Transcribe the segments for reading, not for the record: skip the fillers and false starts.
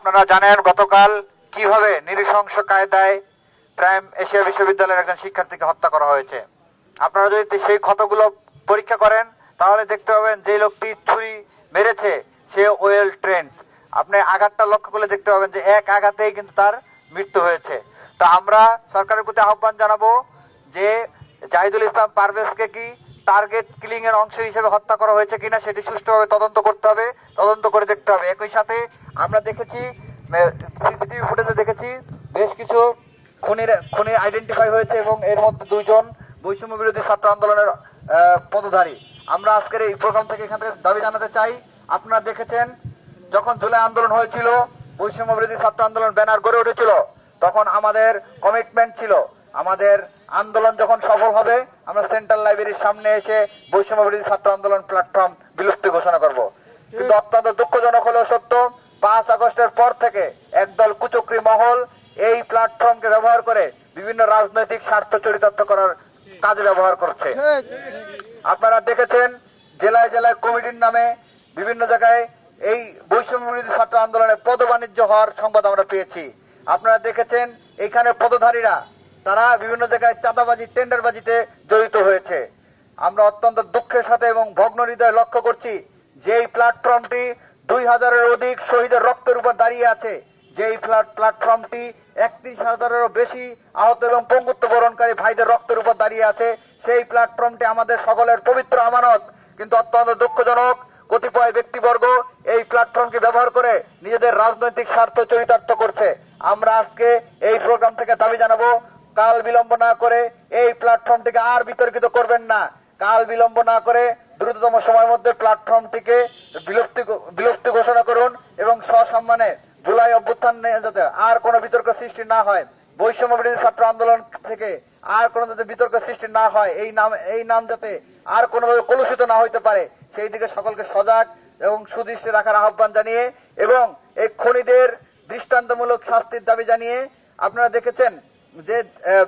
আপনারা জানেন গতকাল কিভাবে নৃশংস কায়দায় প্রাইম এশিয়া বিশ্ববিদ্যালয়ের একজন শিক্ষার্থীকে হত্যা করা হয়েছে। আপনারা যদি সেই ক্ষতগুলো পরীক্ষা করেন তাহলে দেখতে পাবেন যে লোকটি ছুরি মেরেছে সে ওয়েল ট্রেন্ড। আপনি আঘাতটা লক্ষ্য করলে দেখতে পাবেন যে এক আঘাতেই কিন্তু তার মৃত্যু হয়েছে। তো আমরা সরকারের প্রতি আহ্বান জানাবো যে জাহিদুল ইসলাম পারভেজকে কি টার্গেট কিলিং এর অংশ হিসেবে হত্যা করা হয়েছে কিনা সেটি সুষ্ঠুভাবে তদন্ত করতে হবে, তদন্ত করে দেখতে হবে। একই সাথে আমরা দেখেছি সিসিটিভি ফুটেজে দেখেছি বেশ কিছু খুনি আইডেন্টিফাই হয়েছে এবং এর মধ্যে দুইজন বৈষম্য বিরোধী ছাত্র আন্দোলনের পদধারী। আমরা আজকের এই প্রোগ্রাম থেকে এখান থেকে দাবি জানাতে চাই, আপনারা দেখেছেন যখন জুলাই আন্দোলন হয়েছিল, বৈষম্য বিরোধী ছাত্র আন্দোলন ব্যানার গড়ে উঠেছিল, তখন আমাদের কমিটমেন্ট ছিল আমাদের আন্দোলন যখন সফল হবে আমরা সেন্ট্রাল লাইব্রেরির সামনে এসে বৈষম্য বিরোধী ছাত্র আন্দোলন প্ল্যাটফর্ম বিলুপ্তি ঘোষণা করব। কিন্তু অত্যন্ত দুঃখজনক হলেও সত্য, 5 আগস্টের পর থেকে একদল কুচক্রী মহল এই প্ল্যাটফর্মকে ব্যবহার করে বিভিন্ন রাজনৈতিক স্বার্থ চরিতার্থ করার কাজে ব্যবহার করছে। আপনারা দেখেছেন জেলায় জেলায় কমিটির নামে বিভিন্ন জায়গায় এই বৈষম্য বিরোধী ছাত্র আন্দোলনে পদবাণিজ্য হওয়ার সংবাদ আমরা পেয়েছি। আপনারা দেখেছেন এখানে পদধারীরা তারা বিভিন্ন জায়গায় চাঁদাবাজি টেন্ডারবাজিতে জড়িত হয়েছে। আমরা অত্যন্ত দুঃখের সাথে এবং ভগ্ন হৃদয়ে লক্ষ্য করছি যে এই প্ল্যাটফর্মটি 2000-এর অধিক শহীদের রক্তের উপর দাঁড়িয়ে আছে, যে এই প্ল্যাটফর্মটি 31,000-এরও বেশি আহত এবং পঙ্গুত্ব বরণকারী ভাইদের রক্তের উপর দাঁড়িয়ে আছে। সেই প্ল্যাটফর্মটি আমাদের সকলের পবিত্র আমানত। কিন্তু অত্যন্ত দুঃখজনক কতিপয় ব্যক্তিবর্গ এই প্ল্যাটফর্মকে ব্যবহার করে নিজেদের রাজনৈতিক স্বার্থ চরিতার্থ করছে। আমরা আজকে এই প্রোগ্রাম থেকে দাবি জানাবো, কাল বিলম্ব না করে এই প্ল্যাটফর্মটিকে আর বিতর্কিত করবেন না। কাল বিলম্ব না করে দ্রুততম সময়ের মধ্যে প্ল্যাটফর্মটিকে বিলুপ্তি ঘোষণা করুন এবং সসম্মানে জুলাই অভ্যুত্থান যাতে আর কোনো বিতর্ক সৃষ্টি না হয়, বৈষম্য বিরোধী ছাত্র আন্দোলন থেকে আর কোনো যাতে বিতর্ক সৃষ্টি না হয়, এই নাম যাতে আর কোনোভাবে কলুষিত না হইতে পারে সেই দিকে সকলকে সজাগ এবং সুদৃষ্টি রাখার আহ্বান জানিয়ে এবং এই খুনিদের দৃষ্টান্তমূলক শাস্তির দাবি জানিয়ে, আপনারা দেখেছেন যে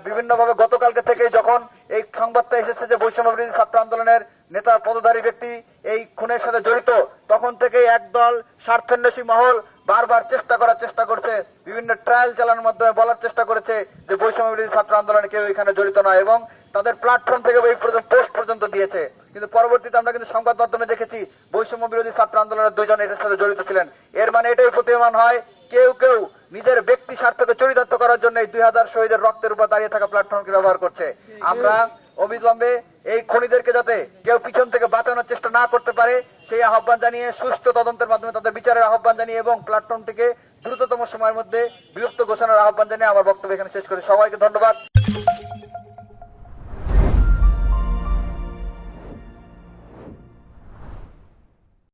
বিভিন্নভাবে গতকালকে থেকে যখন এই সংবাদটা এসেছে যে বৈষম্য বিরোধী ছাত্র আন্দোলনের নেতা পদধারী ব্যক্তি এই খুনের সাথে জড়িত, তখন থেকেই একদল স্বার্থান্বেষী মহল বারবার চেষ্টা করছে, বিভিন্ন ট্রায়াল চালানোর মাধ্যমে বলার চেষ্টা করেছে যে বৈষম্য বিরোধী ছাত্র আন্দোলনে কেউ এখানে জড়িত নয় এবং তাদের প্ল্যাটফর্ম থেকে এই পোস্ট পর্যন্ত দিয়েছে। কিন্তু পরবর্তীতে আমরা কিন্তু সংবাদ মাধ্যমে দেখেছি বৈষম্য বিরোধী ছাত্র আন্দোলনের 2 জন এটার সাথে জড়িত ছিলেন। এর মানে এটাই প্রতীয়মান হয় কেউ কেউ নিজের ব্যক্তি স্বার্থকে চরিতার্থ করার জন্য এই 2000 শহীদের রক্তের উপর দাঁড়িয়ে থাকা প্ল্যাটফর্মকে ব্যবহার করছে। আমরা অবিলম্বে এই খুনিদেরকে যাতে কেউ পিছন থেকে বাঁচানোর চেষ্টা না করতে পারে সেই আহ্বান জানিয়ে, সুষ্ঠু তদন্তের মাধ্যমে তাদের বিচারের আহ্বান জানিয়ে এবং প্ল্যাটফর্মটিকে দ্রুততম সময়ের মধ্যে বিলুপ্ত ঘোষণার আহ্বান জানিয়ে আমার বক্তব্য এখানে শেষ করি। সবাইকে ধন্যবাদ।